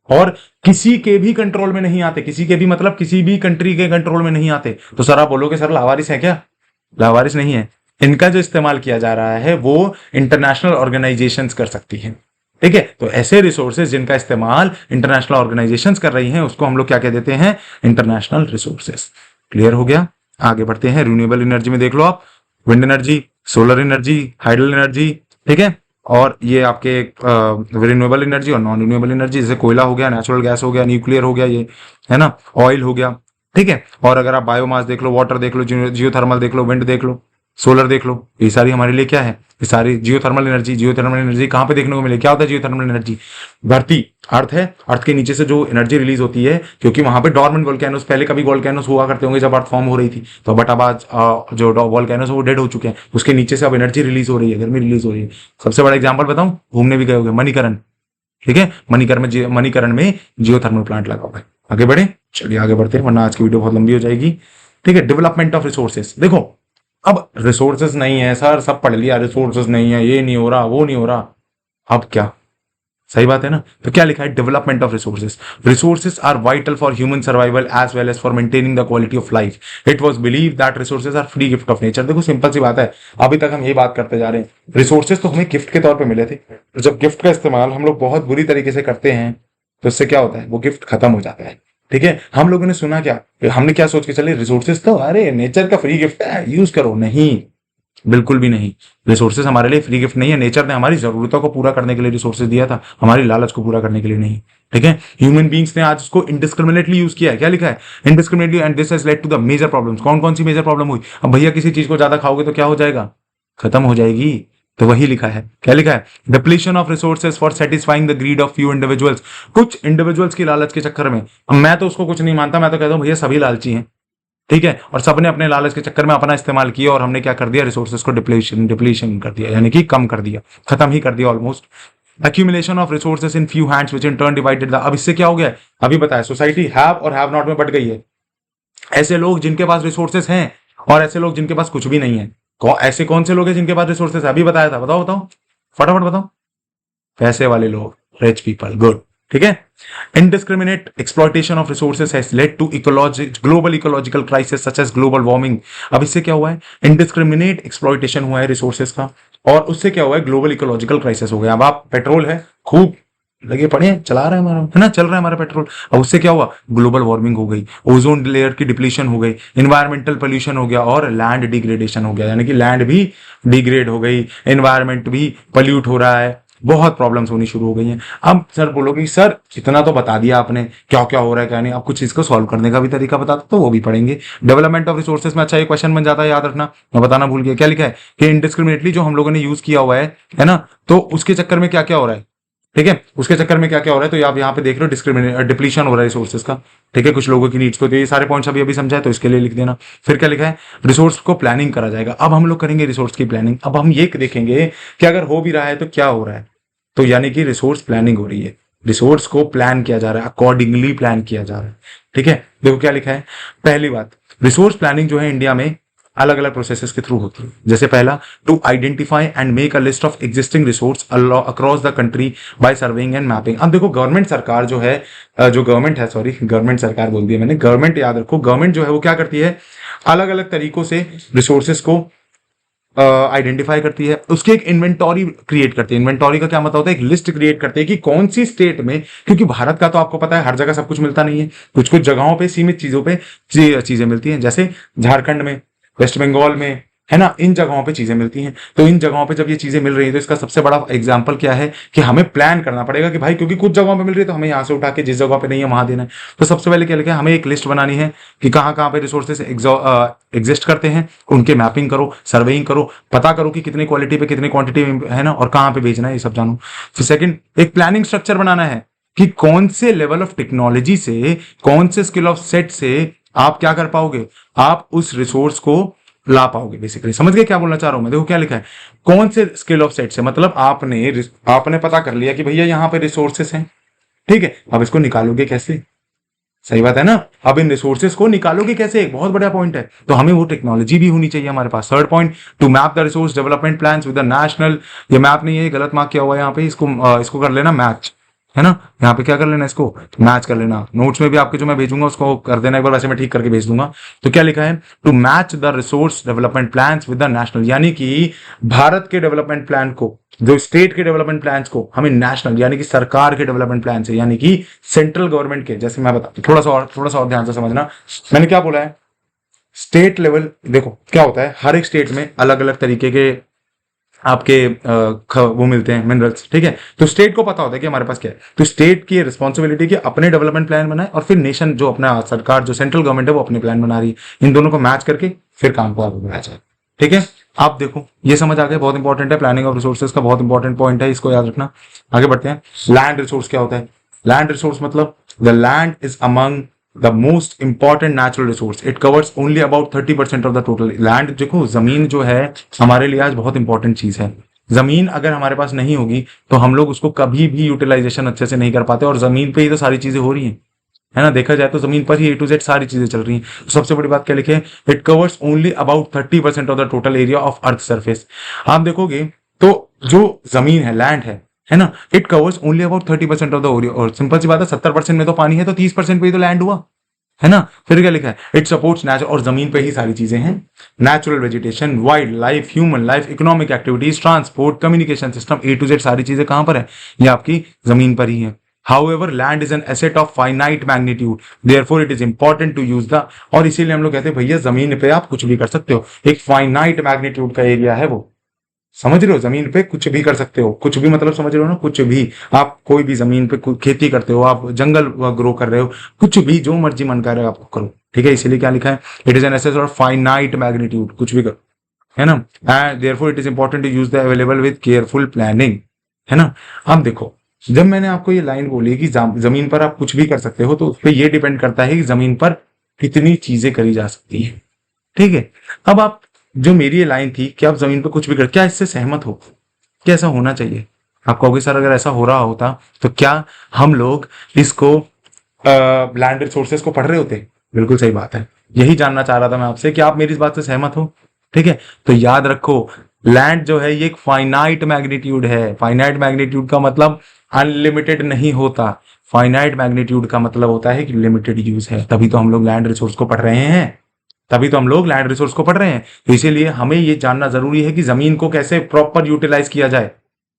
और किसी के भी कंट्रोल में नहीं आते, किसी के भी मतलब किसी भी कंट्री के कंट्रोल में नहीं आते। तो सर आप बोलोगे सर लावारिस है क्या, लावारिस नहीं है, इनका जो इस्तेमाल किया जा रहा है वो इंटरनेशनल ऑर्गेनाइजेशंस कर सकती हैं, ठीक है। तो ऐसे रिसोर्सेज जिनका इस्तेमाल इंटरनेशनल ऑर्गेनाइजेशंस कर रही हैं उसको हम लोग क्या कह देते हैं, इंटरनेशनल रिसोर्सेज। क्लियर हो गया, आगे बढ़ते हैं। रिन्यूएबल एनर्जी में देख लो आप, wind energy, solar energy, hydel energy, ठीक है। और ये आपके रिन्यूएबल एनर्जी और नॉन रिन्यूएबल एनर्जी, जैसे कोयला हो गया, नेचुरल गैस हो गया, न्यूक्लियर हो गया, ये है ना, ऑयल हो गया, ठीक है। और अगर आप बायोमास देख लो, वाटर देख लो, जियोथर्मल देख लो, विंड देख लो, सोलर देख लो, ये सारी हमारे लिए क्या है, ये सारी जियोथर्मल एनर्जी। जियोथर्मल एनर्जी कहां पे देखने को मिले, क्या होता है जियोथर्मल एनर्जी, धरती अर्थ है, अर्थ के नीचे से जो एनर्जी रिलीज होती है, क्योंकि वहां पे डॉर्मेंट वोल्केनोस, पहले कभी वोल्केनोस हुआ करते होंगे जब अर्थ फॉर्म हो रही थी, तो बट अब आज जो वोल्केनोस वो डेड हो चुके हैं, उसके नीचे से अब एनर्जी रिलीज हो रही है, गर्मी रिलीज हो रही है। सबसे बड़ा एग्जाम्पल बताऊं, घूमने भी गए होंगे, मणिकरण, ठीक है, मणिकरण में जियोथर्मल प्लांट लगा हुआ है। आगे बढ़े, चलिए आगे बढ़ते हैं वरना आज की वीडियो बहुत लंबी हो जाएगी, ठीक है। डेवलपमेंट ऑफ रिसोर्सेज, देखो अब रिसोर्सेज नहीं है सर, सब पढ़ लिया, रिसोर्सेज नहीं है, ये नहीं हो रहा, वो नहीं हो रहा, अब क्या, सही बात है ना। तो क्या लिखा है, development of resources, resources are vital for human survival as well as for maintaining the quality of life. It was believe that resources are free gift of nature. देखो सिंपल सी बात है, अभी तक हम ये बात करते जा रहे हैं, रिसोर्सेज तो हमें गिफ्ट के तौर पे मिले थे, तो जब गिफ्ट का इस्तेमाल हम लोग बहुत बुरी तरीके से करते हैं तो इससे क्या होता है, वो गिफ्ट खत्म हो जाता है, ठीक है। हम लोगों ने सुना क्या, हमने क्या सोच के चले, रिसोर्सेज तो अरे नेचर का फ्री गिफ्ट है, यूज करो, नहीं, बिल्कुल भी नहीं। रिसोर्सेज हमारे लिए फ्री गिफ्ट नहीं है, नेचर ने हमारी जरूरतों को पूरा करने के लिए रिसोर्सेज दिया था, हमारी लालच को पूरा करने के लिए नहीं, ठीक है। ह्यूमन बींग्स ने आज उसको इंडिस्क्रिमिनेटली यूज किया है, क्या लिखा है, indiscriminately, and this has led to the major problems. कौन कौन सी मेजर प्रॉब्लम हुई, अब भैया किसी चीज को ज्यादा खाओगे तो क्या हो जाएगा, खत्म हो जाएगी। तो वही लिखा है, क्या लिखा है, depletion of resources for satisfying the greed of few individuals. कुछ इंडिविजुअल्स की लालच के चक्कर में, मैं तो उसको कुछ नहीं मानता, मैं तो कहता हूं भैया सभी लालची हैं, ठीक है, और सबने अपने लालच के चक्कर में अपना इस्तेमाल किया और हमने क्या कर दिया, रिसोर्सेज को डिप्लीशन कर दिया, यानी कि कम कर दिया, खत्म ही कर दिया almost. Accumulation of resources in few hands which in turn divided the, अब इससे क्या हो गया है, अभी बताया, सोसाइटी हैव और हैव नॉट में बट गई है। ऐसे लोग जिनके पास रिसोर्सेज हैं और ऐसे लोग जिनके पास कुछ भी नहीं है। ऐसे कौन से लोग हैं जिनके पास रिसोर्सेज, अभी बताया था, बताओ बताओ फटाफट बताओ, पैसे वाले लोग, रिच पीपल, गुड, ठीक है। Indiscriminate exploitation of resources has led to global ecological crisis such as global warming. अब इससे क्या हुआ है, इनडिस्क्रिमिनेट एक्सप्लॉयटेशन हुआ है रिसोर्सेज का, और उससे क्या हुआ है, ग्लोबल इकोलॉजिकल क्राइसिस हो गया। अब आप पेट्रोल है खूब लगे पड़े हैं, चला रहा है हमारा, है ना, चल रहा है हमारा पेट्रोल। अब उससे क्या हुआ, ग्लोबल वार्मिंग हो गई, ओजोन लेयर की डिप्लीशन हो गई, इन्वायरमेंटल पोल्यूशन हो गया और लैंड डिग्रेडेशन हो गया, यानी कि लैंड भी डिग्रेड हो गई, एनवायरमेंट भी पल्यूट हो रहा है, बहुत प्रॉब्लम्स होनी शुरू हो गई हैं। अब सर बोलोगे सर इतना तो बता दिया आपने, क्या क्या हो रहा है क्या नहीं, अब कुछ चीज को सॉल्व करने का भी तरीका बताता तो वो भी पढ़ेंगे। डेवलपमेंट ऑफ रिसोर्सेज में अच्छा एक क्वेश्चन बन जाता है, याद रखना, मैं बताना भूल गया, क्या लिखा है कि इनडिस्क्रिमिनेटली जो हम लोगों ने यूज किया हुआ है ना, तो उसके चक्कर में क्या क्या हो रहा है, ठीक है, उसके चक्कर में क्या क्या हो रहा है, तो आप यहाँ पे देख रहे हो डिस्क्रिमिनेट डिप्लीशन हो रहा है रिसोर्सेज का, ठीक है, कुछ लोगों की नीड्स को, तो ये सारे पॉइंट्स अभी अभी समझाए तो इसके लिए लिख देना। फिर क्या लिखा है, रिसोर्स को प्लानिंग करा जाएगा, अब हम लोग करेंगे रिसोर्स की प्लानिंग। अब हम ये देखेंगे कि अगर हो भी रहा है तो क्या हो रहा है, तो यानी कि रिसोर्स प्लानिंग हो रही है, रिसोर्स को प्लान किया जा रहा है, अकॉर्डिंगली प्लान किया जा रहा है, ठीक है। देखो क्या लिखा है, पहली बात, रिसोर्स प्लानिंग जो है इंडिया में अलग अलग प्रोसेसेस के थ्रू होती है। जैसे पहला, to identify and make a list of existing resource across the country by surveying and mapping. अब देखो गवर्नमेंट सरकार जो है, जो गवर्नमेंट है, सॉरी गवर्नमेंट सरकार बोल दिया मैंने, गवर्नमेंट याद रखो, गवर्नमेंट जो है वो क्या करती है, अलग अलग तरीकों से रिसोर्सेस को आइडेंटिफाई करती है, उसकी एक इन्वेंटरी क्रिएट करती है। इन्वेंटरी का क्या मतलब होता है, एक लिस्ट क्रिएट करती है कि कौन सी स्टेट में, क्योंकि भारत का तो आपको पता है हर जगह सब कुछ मिलता नहीं है, कुछ कुछ जगहों पे सीमित चीजों पे चीजें मिलती हैं, जैसे झारखंड में, वेस्ट बंगाल में, है ना, इन जगहों पे चीजें मिलती हैं। तो इन जगहों पे जब ये चीजें मिल रही है तो इसका सबसे बड़ा एग्जांपल क्या है कि हमें प्लान करना पड़ेगा कि भाई क्योंकि कुछ जगहों पे मिल रही है तो हमें यहाँ से उठा के जिस जगह पे नहीं है वहां देना है। तो सबसे पहले क्या लिखा है, हमें एक लिस्ट बनानी है कि कहाँ कहाँ पे रिसोर्सेस एग्जिस्ट करते हैं, उनके मैपिंग करो, सर्वेइंग करो, पता करो कि कितनी क्वालिटी पे कितनी क्वांटिटी में है ना, और कहाँ पे भेजना है, ये सब जानो। फिर सेकंड, एक प्लानिंग स्ट्रक्चर बनाना है कि कौन से लेवल ऑफ टेक्नोलॉजी से, कौन से स्किल ऑफ सेट से आप क्या कर पाओगे, आप उस रिसोर्स को ला पाओगे। बेसिकली समझ गए क्या बोलना चाह रहा हूं मैं। देखो क्या लिखा है, कौन से स्किल ऑफ सेट से, मतलब आपने पता कर लिया कि भैया यहां पे रिसोर्सेस हैं, ठीक है, अब इसको निकालोगे कैसे, सही बात है ना, अब इन रिसोर्सेस को निकालोगे कैसे, एक बहुत बड़ा पॉइंट है, तो हमें वो टेक्नोलॉजी भी होनी चाहिए हमारे पास। Third point, to map the resource development plans with the national, ये मैप नहीं है, गलत मार्क किया हुआ है यहाँ पे, इसको कर लेना मैच, है ना, यहाँ पे क्या कर लेना, इसको मैच कर लेना। नोट्स में भी आपके जो मैं भेजूंगा उसको कर देना एक बार, वैसे मैं ठीक करके भेज दूंगा। तो क्या लिखा है, to match the resource development plans with the national, यानी कि भारत के डेवलपमेंट प्लान को, जो स्टेट के डेवलपमेंट प्लान्स को हमें नेशनल यानी कि सरकार के डेवलपमेंट प्लान से, यानी कि सेंट्रल गवर्नमेंट के, जैसे मैं बताता हूं, थोड़ा सा और ध्यान से समझना, मैंने क्या बोला है, स्टेट लेवल, देखो क्या होता है, हर एक स्टेट में अलग अलग तरीके के आपके वो मिलते हैं मिनरल्स, ठीक है, तो स्टेट को पता होता है कि हमारे पास क्या है, तो स्टेट की रिस्पॉन्सिबिलिटी कि अपने डेवलपमेंट प्लान बनाए, और फिर नेशन जो अपना सरकार जो सेंट्रल गवर्नमेंट है वो अपने प्लान बना रही है, इन दोनों को मैच करके फिर काम को आगे बढ़ाया जाए, ठीक है। आप देखो ये समझ आ गया, बहुत इंपॉर्टेंट है, प्लानिंग ऑफ रिसोर्सेज का बहुत इंपॉर्टेंट पॉइंट है, इसको याद रखना। आगे बढ़ते हैं, लैंड रिसोर्स क्या होता है, लैंड रिसोर्स मतलब the land is among the most important natural resource, it covers only about 30% of the total land. देखो जमीन जो है हमारे लिए आज बहुत इंपॉर्टेंट चीज है, जमीन अगर हमारे पास नहीं होगी तो हम लोग उसको कभी भी यूटिलाइजेशन अच्छे से नहीं कर पाते, और जमीन पे ही तो सारी चीजें हो रही हैं, है ना, देखा जाए तो जमीन पर ही ए टू जेड सारी चीजें चल रही हैं। तो सबसे बड़ी बात क्या लिखे, it covers only about 30% of the total area of earth surface. आप देखोगे तो जो जमीन है, लैंड है ना, it covers only about 30% of the area, और सिंपल सी बात है 70% में तो पानी है, तो 30% पे ही तो लैंड हुआ, है ना। फिर क्या लिखा है, इट सपोर्ट्स नेचर, और जमीन पे ही सारी चीजें हैं, natural vegetation, wild life, human life, economic activities, transport, communication system, A to Z सारी चीजें कहां पर है, ये आपकी जमीन पर ही है। However, land is an asset of finite magnitude. Therefore, it is important to use the, और इसीलिए हम लोग कहते हैं भैया जमीन पे आप कुछ भी कर सकते हो, एक फाइनाइट मैग्नीट्यूड का एरिया है वो, समझ रहे हो, जमीन पे कुछ भी कर सकते हो, कुछ भी मतलब समझ रहे हो ना, कुछ भी, आप कोई भी जमीन पे खेती करते हो, आप जंगल ग्रो कर रहे हो, कुछ भी जो मर्जी मन कर रहे हो आपको करो, ठीक है। इसीलिए क्या लिखा है, it is an asset of finite magnitude, कुछ भी करो, है ना, and therefore it is important to use the available with careful planning, है ना। अब देखो जब मैंने आपको ये लाइन बोली कि जमीन पर आप कुछ भी कर सकते हो, तो उस पर यह डिपेंड करता है कि जमीन पर कितनी चीजें करी जा सकती है, ठीक है। अब आप, जो मेरी ये लाइन थी कि आप जमीन पर कुछ भी कर, क्या इससे सहमत हो, क्या ऐसा होना चाहिए? आप कहोगे सर अगर ऐसा हो रहा होता तो क्या हम लोग इसको लैंड रिसोर्सेज को पढ़ रहे होते? बिल्कुल सही बात है, यही जानना चाह रहा था मैं आपसे कि आप मेरी इस बात से सहमत हो, ठीक है। तो याद रखो लैंड जो है ये एक फाइनाइट मैग्नीट्यूड है, फाइनाइट मैग्नीट्यूड का मतलब अनलिमिटेड नहीं होता, फाइनाइट मैग्नीट्यूड का मतलब होता है कि लिमिटेड यूज है, तभी तो हम लोग लैंड रिसोर्स को पढ़ रहे हैं, तभी तो हम लोग लैंड रिसोर्स को पढ़ रहे हैं। तो इसीलिए हमें ये जानना जरूरी है कि जमीन को कैसे प्रॉपर यूटिलाइज किया जाए,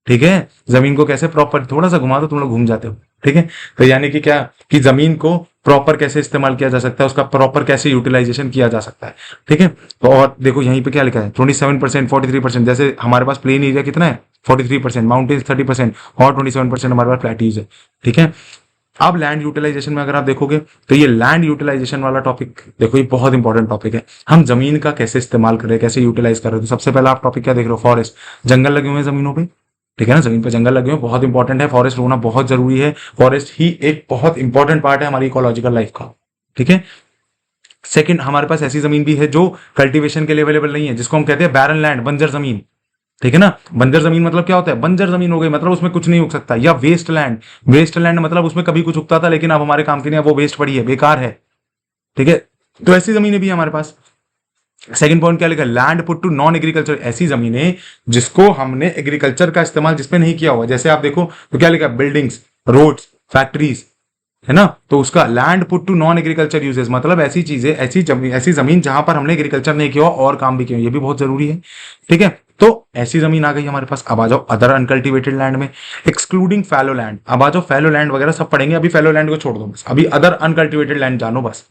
ठीक है, जमीन को कैसे प्रॉपर, थोड़ा सा घुमा दो तुम लोग घूम जाते हो। ठीक है, तो यानी कि क्या, कि जमीन को प्रॉपर कैसे इस्तेमाल किया जा सकता है, उसका प्रॉपर कैसे यूटिलाइजेशन किया जा सकता है। ठीक है, तो और देखो यहीं पे क्या लिखा है, 27%, 43%, जैसे हमारे पास प्लेन एरिया कितना है 43%, माउंटेन्स 30% और 27% हमारे पास प्लेटीज है। ठीक है, अब लैंड यूटिलाइजेशन में अगर आप देखोगे तो ये लैंड यूटिलाइजेशन वाला टॉपिक देखो, ये बहुत इंपॉर्टेंट टॉपिक है। हम जमीन का कैसे इस्तेमाल कर रहे हैं, कैसे यूटिलाइज कर रहे हैं। तो सबसे पहला आप टॉपिक क्या देख रहे हो, फॉरेस्ट, जंगल लगे हुए हैं जमीनों पे। ठीक है ना, जमीन पे जंगल लगे हुए हैं, बहुत इंपॉर्टेंट है, फॉरेस्ट होना बहुत जरूरी है। फॉरेस्ट ही एक बहुत इंपॉर्टेंट पार्ट है हमारी इकोलॉजिकल लाइफ का। ठीक है, सेकंड, हमारे पास ऐसी जमीन भी है जो कल्टीवेशन के लिए अवेलेबल नहीं है, जिसको हम कहते हैं बैरन लैंड, बंजर जमीन। ठीक है ना, बंजर जमीन मतलब क्या होता है, बंजर जमीन हो गई मतलब उसमें कुछ नहीं उग सकता। या वेस्ट लैंड, वेस्ट लैंड मतलब उसमें कभी कुछ उगता था लेकिन अब हमारे काम की नहीं है, वो वेस्ट पड़ी है, बेकार है। ठीक है, तो ऐसी जमीनें भी है हमारे पास। सेकंड पॉइंट क्या लिखा, land put to non agriculture, ऐसी जमीनें जिसको हमने एग्रीकल्चर का इस्तेमाल जिसपे नहीं किया हुआ। जैसे आप देखो तो क्या लिखा, बिल्डिंग्स, रोड्स, फैक्ट्रीज, है ना, तो उसका land put to non agriculture uses मतलब ऐसी चीजें, ऐसी जमीन जहां पर हमने एग्रीकल्चर नहीं किया और काम भी किया, ये भी बहुत जरूरी है। ठीक है, तो ऐसी जमीन आ गई हमारे पास। अब आ जाओ अदर अनकल्टिवेटेड लैंड में, एक्सक्लूडिंग फैलो लैंड। अब आ जाओ, फैलो लैंड वगैरह सब पढ़ेंगे, अभी फैलो लैंड को छोड़ दो बस, अभी अदर अनकल्टिवेटेड लैंड जानो बस।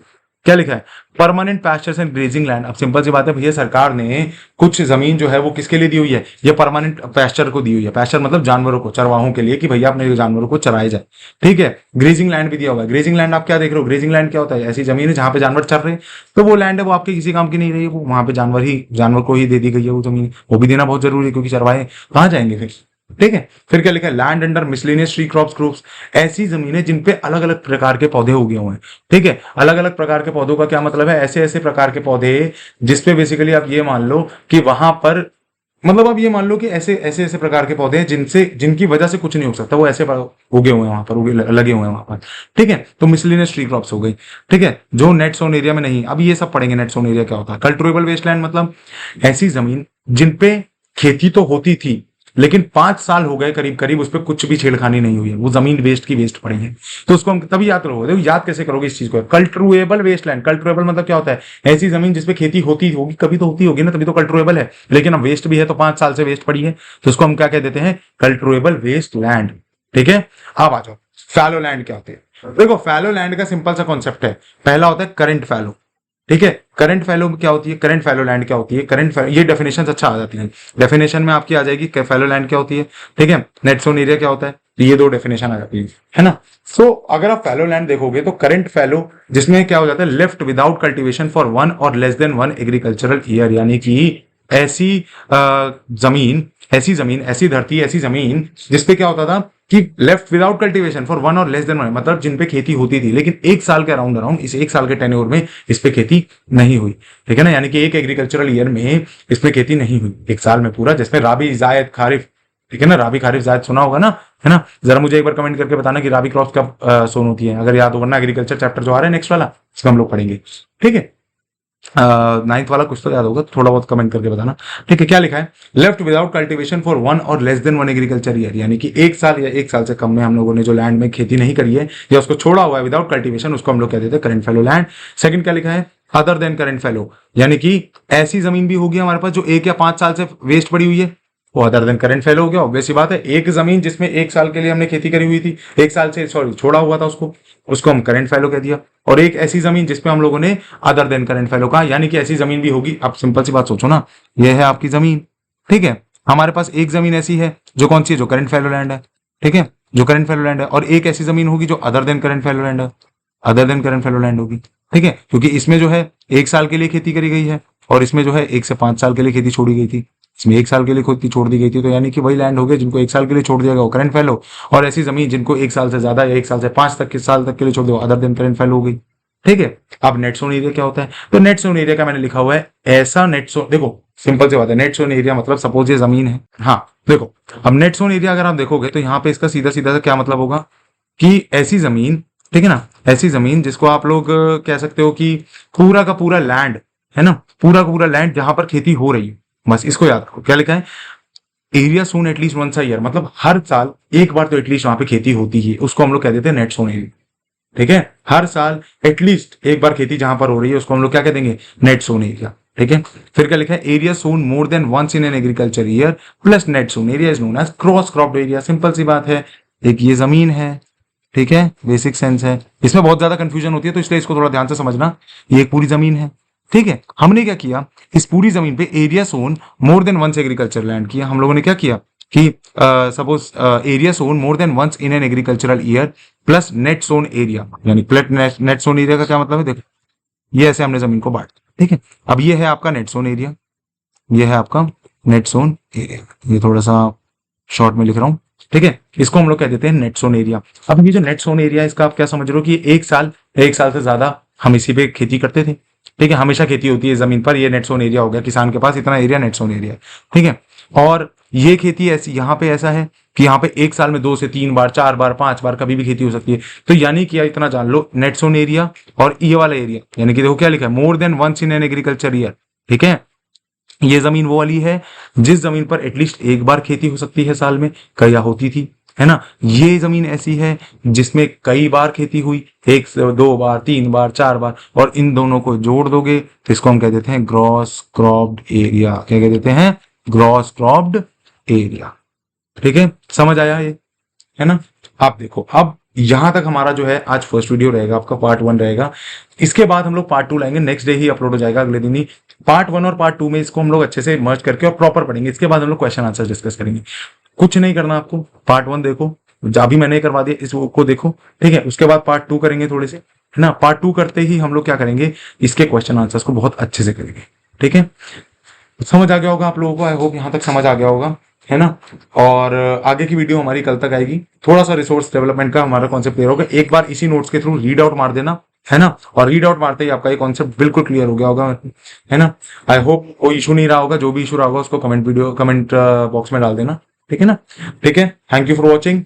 क्या लिखा है, permanent pastures and grazing land. अब सिंपल सी बात है भैया, सरकार ने कुछ जमीन जो है वो किसके लिए दी हुई है, ये परमानेंट पैस्चर को दी हुई है। पैस्चर मतलब जानवरों को, चरवाहों के लिए, कि भैया अपने जानवरों को चराए जाए। ठीक है, ग्रेजिंग लैंड भी दिया हुआ है। ग्रेजिंग लैंड आप क्या देख रहे हो, ग्रेजिंग लैंड क्या होता है, ऐसी जमीन है जहां पे जानवर चर रहे हैं, तो वो लैंड है वो आपके किसी काम की नहीं रही, वो वहां पे जानवर को ही दे दी गई है वो जमीन। वो भी देना बहुत जरूरी है क्योंकि चरवाहे कहाँ जाएंगे फिर। ठीक है, फिर क्या लिखा है, land under miscellaneous tree crops groups, ऐसी जमीनें जिनपे अलग अलग प्रकार के पौधे उगे हुए हैं। ठीक है, अलग अलग प्रकार के पौधों का क्या मतलब है, ऐसे ऐसे प्रकार के पौधे जिसपे बेसिकली आप ये मान लो कि वहां पर, मतलब आप ये मान लो कि ऐसे ऐसे ऐसे प्रकार के पौधे हैं जिनसे, जिनकी वजह से कुछ नहीं हो सकता, वो ऐसे उगे हुए हैं वहां पर, उगे लगे हुए हैं वहां पर। ठीक है, तो मिसलेनियस ट्री क्रॉप्स हो गई। ठीक है, जो नेट सोन एरिया में नहीं, अभी ये सब पढ़ेंगे नेट सोन एरिया क्या होता है। कल्टिवेबल वेस्टलैंड मतलब ऐसी जमीन जिनपे खेती तो होती थी लेकिन 5 साल हो गए करीब करीब उस पर कुछ भी छेड़खानी नहीं हुई है, वो जमीन वेस्ट की वेस्ट पड़ी है। तो उसको हम तभी याद करोगे, देखो याद कैसे करोगे इस चीज को, कल्ट्रुएबल वेस्टलैंड। कल्ट्रुएबल मतलब क्या होता है, ऐसी जमीन जिसपे खेती होती होगी, कभी तो होती होगी ना, तभी तो कल्ट्रुएबल है। लेकिन अब वेस्ट भी है तो 5 साल से वेस्ट पड़ी है, तो उसको हम क्या कह देते हैं, कल्ट्रुएबल वेस्ट लैंड। ठीक है, अब आ जाओ फैलो लैंड क्या होते हैं। देखो फैलो लैंड का सिंपल सा कॉन्सेप्ट है, पहला होता है करंट फैलो। ठीक है, करंट फैलो क्या होती है, करंट फैलो लैंड क्या होती है, करंट फैलो, ये डेफिनेशन अच्छा आ जाती है, डेफिनेशन में आपकी आ जाएगी फैलो लैंड क्या होती है। ठीक है, नेट सोन एरिया क्या होता है, तो ये दो डेफिनेशन आ जाती है ना। सो अगर आप फैलो लैंड देखोगे तो करंट फैलो जिसमें क्या हो जाता है, लेफ्ट विदाउट कल्टीवेशन फॉर 1 और लेस देन 1 एग्रीकल्चरल ईयर, यानी कि ऐसी जमीन, ऐसी धरती, ऐसी जमीन जिसपे क्या होता था कि लेफ्ट विदाउट कल्टीवेशन फॉर 1 और लेस देन 1, मतलब जिनपे खेती होती थी लेकिन 1 साल के अराउंड अराउंड, इस 1 साल के टेन्योर में इस पे खेती नहीं हुई। ठीक है ना, यानी कि एक एग्रीकल्चरल ईयर में इस पे खेती नहीं हुई 1 साल में पूरा, जिसमें राबी जायद खारिफ। ठीक है ना, राबी खारिफ जायद सुना होगा ना, है ना। जरा मुझे एक बार कमेंट करके बताना कि राबी क्रॉप्स कब सोन होती है, अगर याद हो, वरना एग्रीकल्चर चैप्टर जो आ रहा है नेक्स्ट वाला, इसमें हम लोग पढ़ेंगे। ठीक है, 9th वाला कुछ तो याद होगा, थोड़ा बहुत कमेंट करके बताना। ठीक है, क्या लिखा है, लेफ्ट विदाउट कल्टीवेशन फॉर 1 और लेस देन 1 एग्रीकल्चर ईयर, यानी कि 1 साल या 1 साल से कम में हम लोगों ने जो लैंड में खेती नहीं करी है या उसको छोड़ा हुआ है विदाउट कल्टीवेशन, उसको हम लोग कहते हैं करंट फैलो लैंड। सेकंड क्या लिखा है, अदर देन करंट फैलो, यानी कि ऐसी जमीन भी होगी हमारे पास जो 1 या 5 साल से वेस्ट पड़ी हुई है, वो अदर देन करंट फैलो हो गया। ऑब्वियस सी बात है, एक जमीन जिसमें 1 साल के लिए हमने खेती करी हुई थी, 1 साल से सॉरी छोड़ा हुआ था उसको हम करंट फैलो कह दिया। और एक ऐसी जमीन जिसपे हम लोगों ने अदर देन करंट फैलो कहा, यानी कि ऐसी जमीन भी होगी। अब सिंपल सी बात सोचो ना, ये है आपकी जमीन। ठीक है, हमारे पास एक जमीन ऐसी है जो कौन सी है, जो करंट फैलो लैंड है। ठीक है, जो करंट फैलो लैंड है, और एक ऐसी जमीन होगी जो other than current fallow land है, other than current fallow land होगी। ठीक है, क्योंकि इसमें जो है 1 साल के लिए खेती करी गई है और इसमें जो है 1 से 5 साल के लिए खेती छोड़ी गई थी, इसमें 1 साल के लिए खेती छोड़ दी गई थी, तो यानी कि वही लैंड हो गए जिनको 1 साल के लिए छोड़ दिया गया वो करंट फैलो, और ऐसी जमीन जिनको 1 साल से ज्यादा या 1 साल से 5 तक के साल तक के लिए छोड़ दिया अदर देन करंट फैलो हो गई। ठीक है, अब नेट सोन एरिया क्या होता है, तो नेट सोन एरिया का मैंने लिखा हुआ है ऐसा नेट सोन, देखो सिंपल सी बात है, नेट सोन एरिया मतलब सपोज ये जमीन है। हाँ देखो, अब नेट सोन एरिया अगर आप देखोगे तो यहाँ पे इसका सीधा सीधा क्या मतलब होगा कि ऐसी जमीन, ठीक है ना, ऐसी जमीन जिसको आप लोग कह सकते हो कि पूरा का पूरा लैंड, है ना, पूरा का पूरा लैंड जहां पर खेती हो रही है, बस इसको याद रखो। क्या लिखा है, area sown at least once a year, मतलब हर साल एक बार तो एटलीस्ट वहां पे खेती होती है, उसको हम लोग कह देते हैं नेट सोन एरिया। ठीक है, हर साल एटलीस्ट एक बार खेती जहां पर हो रही है उसको हम लोग क्या कह देंगे, नेट सोन एरिया। ठीक है। फिर क्या लिखा है, area sown more than once in an agriculture year plus net sown area is known as gross cropped area. Simple सी बात है, एक ये जमीन है, ठीक है, बेसिक सेंस है। इसमें बहुत ज्यादा कंफ्यूजन होती है तो इसलिए इसको थोड़ा ध्यान से समझना। ये एक पूरी जमीन है, ठीक है। हमने क्या किया, इस पूरी जमीन पे area sown more than once agriculture land किया। हम लोगों ने क्या किया कि suppose area sown more than once in an agricultural year plus net sown area, यानी प्लस नेट सोन एरिया का क्या मतलब है, देखो ये ऐसे हमने जमीन को बांट दिया, ठीक है। अब ये है आपका नेट सोन एरिया, ये है आपका नेट सोन एरिया, ये थोड़ा सा शॉर्ट में लिख रहा हूं, ठीक है। इसको हम लोग कह देते हैं नेट सोन एरिया। अब ये जो नेट सोन एरिया, इसका आप क्या समझ रहे हो कि एक साल से ज्यादा हम इसी पे खेती करते थे, ठीक है, हमेशा खेती होती है जमीन पर, ये नेट सोन एरिया हो गया, किसान के पास इतना एरिया नेट सोन एरिया है, ठीक है। और ये खेती ऐसी यहाँ पे ऐसा है कि यहाँ पे एक साल में 2 से 3 बार, 4 बार, 5 बार कभी भी खेती हो सकती है। तो यानी कि इतना जान लो, नेट सोन एरिया और ये वाला एरिया, यानी कि देखो क्या लिखा है, more than once in an agriculture year, ठीक है। ये जमीन वो वाली है जिस जमीन पर एटलीस्ट एक बार खेती हो सकती है साल में, क्या होती थी, है ना। ये जमीन ऐसी है जिसमें कई बार खेती हुई, 1 से 2 बार, 3 बार, 4 बार, और इन दोनों को जोड़ दोगे तो इसको हम कह देते हैं ग्रॉस क्रॉप्ड एरिया। क्या कह देते हैं, ग्रॉस क्रॉप्ड एरिया, ठीक है। समझ आया ये, है ना। आप देखो, अब यहां तक हमारा जो है आज फर्स्ट वीडियो रहेगा, आपका पार्ट 1 रहेगा। इसके बाद हम लोग पार्ट 2 लाएंगे, नेक्स्ट डे ही अपलोड हो जाएगा, अगले दिन ही। पार्ट 1 और पार्ट 2 में इसको हम लोग अच्छे से मर्ज करके और प्रॉपर पढ़ेंगे। इसके बाद हम लोग क्वेश्चन आंसर डिस्कस करेंगे। कुछ नहीं करना आपको, पार्ट 1 देखो, अभी मैंने करवा दिया, इसको देखो, ठीक है। उसके बाद पार्ट 2 करेंगे थोड़े से, है ना। पार्ट 2 करते ही हम लोग क्या करेंगे, इसके क्वेश्चन आंसर्स को बहुत अच्छे से करेंगे, ठीक है। समझ आ गया होगा आप लोगों को, आई होप यहाँ तक समझ आ गया होगा, है ना। और आगे की वीडियो हमारी कल तक आएगी। थोड़ा सा रिसोर्स डेवलपमेंट का हमारा कॉन्सेप्ट क्लियर होगा, एक बार इसी नोट्स के थ्रू रीड आउट मार देना, है ना। और रीड आउट मारते ही आपका ये कॉन्सेप्ट बिल्कुल क्लियर हो गया होगा, है ना। आई होप कोई इशू नहीं रहा होगा, जो भी इशू रहा होगा उसको कमेंट बॉक्स में डाल देना, ठीक है ना। ठीक है, thank you for watching.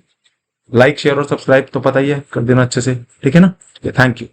Like share और सब्सक्राइब तो पता ही है, कर देना अच्छे से, ठीक है ना। Thank you.